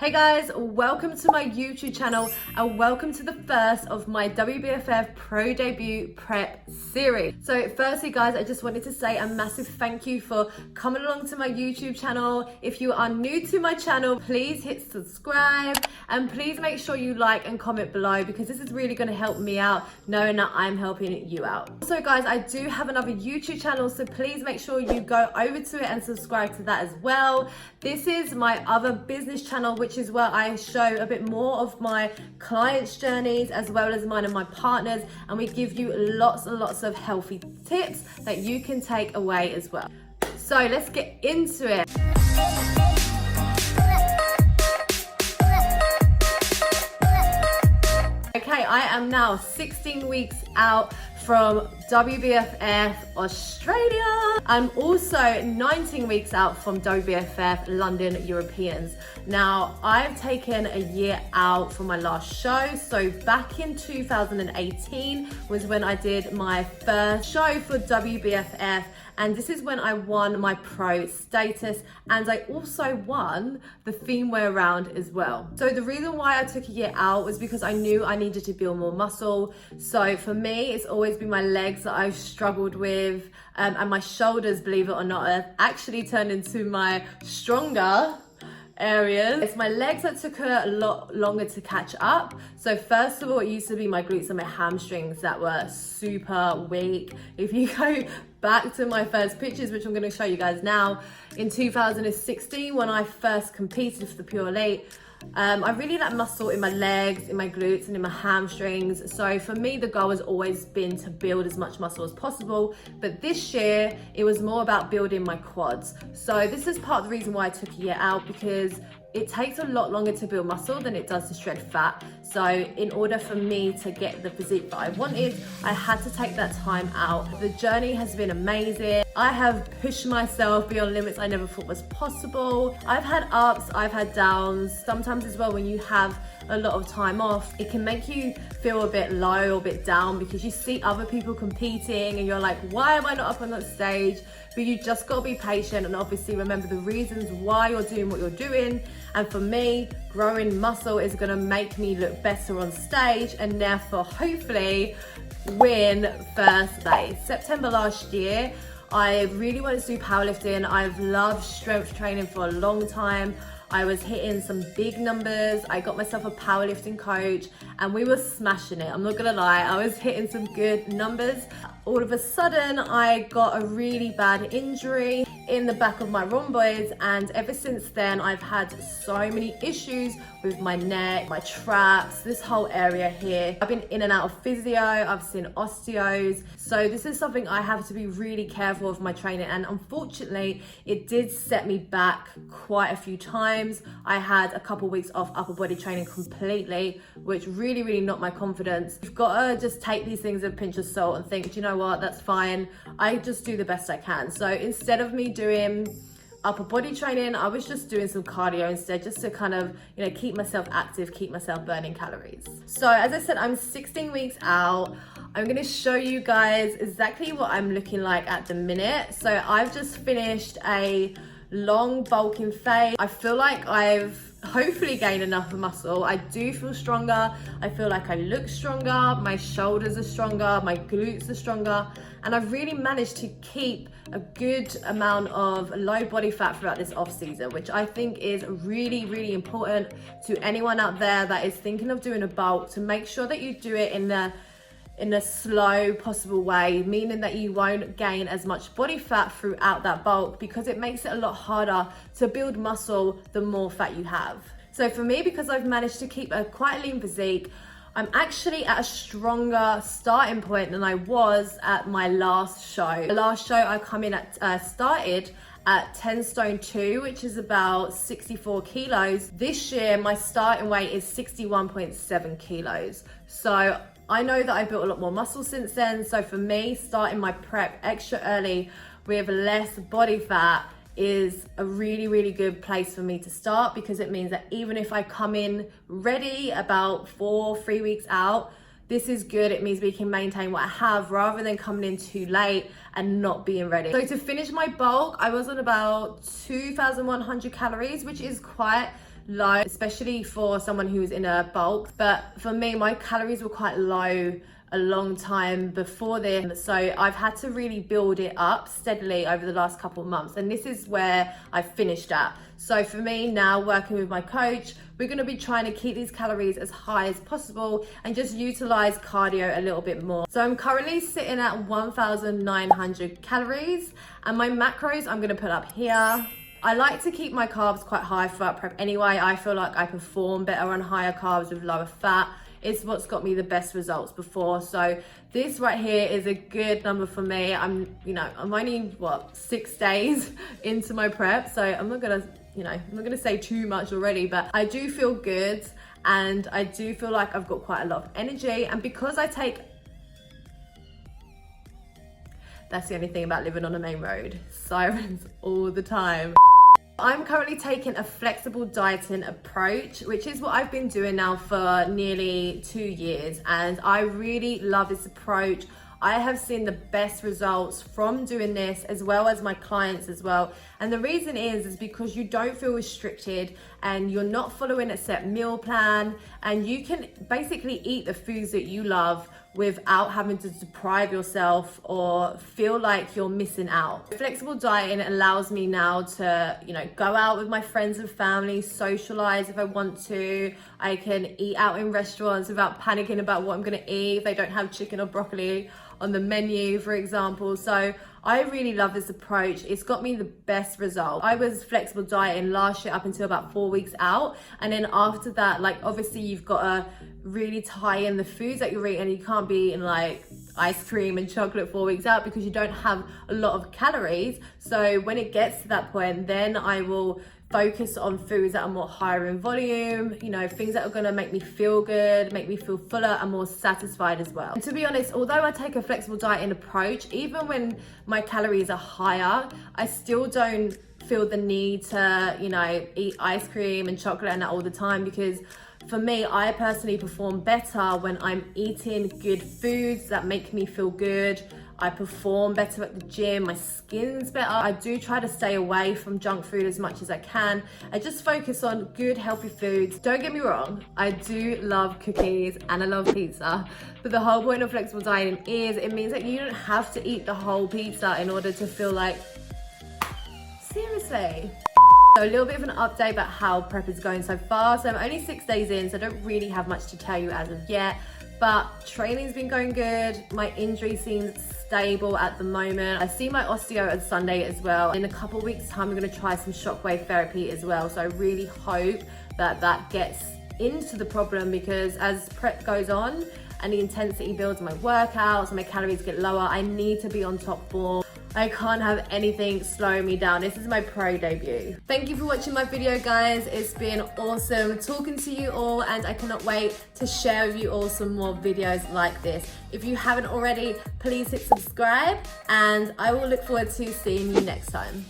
Hey guys, welcome to my YouTube channel and welcome to the first of my WBFF Pro Debut Prep series. So firstly guys, I just wanted to say a massive thank you for coming along to my YouTube channel. If you are new to my channel, please hit subscribe and please make sure you like and comment below because this is really going to help me out knowing that I'm helping you out. Also guys, I do have another YouTube channel, so please make sure you go over to it and subscribe to that as well. This is my other business channel, which is where I show a bit more of my clients' journeys as well as mine and my partners, and we give you lots and lots of healthy tips that you can take away as well. So let's get into it. Okay, I am now 16 weeks out from WBFF Australia. I'm also 19 weeks out from WBFF London Europeans. Now, I've taken a year out from my last show. So back in 2018 was when I did my first show for WBFF. And this is when I won my pro status, and I also won the female round as well. So the reason why I took a year out was because I knew I needed to build more muscle. So for me, it's always been my legs that I've struggled with, and my shoulders, believe it or not, have actually turned into my stronger areas. It's my legs that took a lot longer to catch up. So first of all, it used to be my glutes and my hamstrings that were super weak. If you go back to my first pictures, which I'm going to show you guys now, in 2016 when I first competed for the Pure Elite, I really lacked muscle in my legs, in my glutes and in my hamstrings. So for me, the goal has always been to build as much muscle as possible. But this year, it was more about building my quads. So this is part of the reason why I took a year out, because it takes a lot longer to build muscle than it does to shred fat. So in order for me to get the physique that I wanted, I had to take that time out. The journey has been amazing. I have pushed myself beyond limits I never thought was possible. I've had ups, I've had downs. Sometimes as well, when you have a lot of time off, it can make you feel a bit low or a bit down because you see other people competing and you're like, why am I not up on that stage? But you just got to be patient and obviously remember the reasons why you're doing what you're doing. And for me, growing muscle is going to make me look better on stage and therefore hopefully win first place. September last year, I really wanted to do powerlifting. I've loved strength training for a long time. I was hitting some big numbers. I got myself a powerlifting coach and we were smashing it. I'm not gonna lie, I was hitting some good numbers. All of a sudden, I got a really bad injury in the back of my rhomboids, and ever since then, I've had so many issues with my neck, my traps, this whole area here. I've been in and out of physio, I've seen osteos. So this is something I have to be really careful of my training, and unfortunately, it did set me back quite a few times. I had a couple weeks off upper body training completely, which really knocked my confidence. You've got to just take these things with a pinch of salt and think, do you know what, that's fine. I just do the best I can. So instead of me doing upper body training, I was just doing some cardio instead, just to kind of, you know, keep myself active, keep myself burning calories. So as I said, I'm 16 weeks out. I'm going to show you guys exactly what I'm looking like at the minute. So I've just finished a long bulking phase. I feel like I've hopefully gained enough muscle. I do feel stronger. I feel like I look stronger. My shoulders are stronger. My glutes are stronger. And I've really managed to keep a good amount of low body fat throughout this off season, which I think is really important to anyone out there that is thinking of doing a bulk, to make sure that you do it in a slow possible way, meaning that you won't gain as much body fat throughout that bulk, because it makes it a lot harder to build muscle the more fat you have. So for me, because I've managed to keep a quite lean physique, I'm actually at a stronger starting point than I was at my last show. The last show I come in at started at 10 stone 2, which is about 64 kilos. This year, my starting weight is 61.7 kilos. So I know that I built a lot more muscle since then. So for me, starting my prep extra early with less body fat is a really good place for me to start, because it means that even if I come in ready about 3 weeks out, this is good. It means we can maintain what I have rather than coming in too late and not being ready. So to finish my bulk, I was on about 2,100 calories, which is quite low, especially for someone who's in a bulk. But for me, my calories were quite low a long time before this, so I've had to really build it up steadily over the last couple of months, and this is where I finished at. So for me now, working with my coach, we're going to be trying to keep these calories as high as possible and just utilize cardio a little bit more. So I'm currently sitting at 1,900 calories, and my macros I'm going to put up here. I like to keep my carbs quite high throughout prep anyway. I feel like I perform better on higher carbs with lower fat. It's what's got me the best results before. So this right here is a good number for me. I'm only 6 days into my prep, so I'm not gonna say too much already, but I do feel good and I do feel like I've got quite a lot of energy. And because that's the only thing about living on a main road, sirens all the time. I'm currently taking a flexible dieting approach, which is what I've been doing now for nearly 2 years, and I really love this approach. I have seen the best results from doing this, as well as my clients as well. And the reason is because you don't feel restricted and you're not following a set meal plan, and you can basically eat the foods that you love without having to deprive yourself or feel like you're missing out. Flexible dieting allows me now to, go out with my friends and family, socialize if I want to. I can eat out in restaurants without panicking about what I'm gonna eat if they don't have chicken or broccoli on the menu, for example. So I really love this approach. It's got me the best result. I was flexible dieting last year up until about 4 weeks out. And then after that, obviously you've got to really tie in the foods that you're eating. You can't be eating ice cream and chocolate 4 weeks out because you don't have a lot of calories. So when it gets to that point, then I will focus on foods that are more higher in volume, things that are going to make me feel good, make me feel fuller and more satisfied as well. And to be honest, although I take a flexible dieting approach, even when my calories are higher, I still don't feel the need to, eat ice cream and chocolate and that all the time, because for me, I personally perform better when I'm eating good foods that make me feel good. I perform better at the gym, my skin's better. I do try to stay away from junk food as much as I can. I just focus on good, healthy foods. Don't get me wrong, I do love cookies and I love pizza, but the whole point of flexible dieting is it means that you don't have to eat the whole pizza in order to feel like, seriously. So a little bit of an update about how prep is going so far. So I'm only 6 days in, so I don't really have much to tell you as of yet, but training's been going good. My injury seems stable at the moment. I see my osteo on Sunday as well. In a couple of weeks time, I'm gonna try some shockwave therapy as well. So I really hope that gets into the problem, because as prep goes on and the intensity builds in my workouts and my calories get lower, I need to be on top form. I can't have anything slowing me down. This is my pro debut. Thank you for watching my video, guys. It's been awesome talking to you all, and I cannot wait to share with you all some more videos like this. If you haven't already, please hit subscribe, and I will look forward to seeing you next time.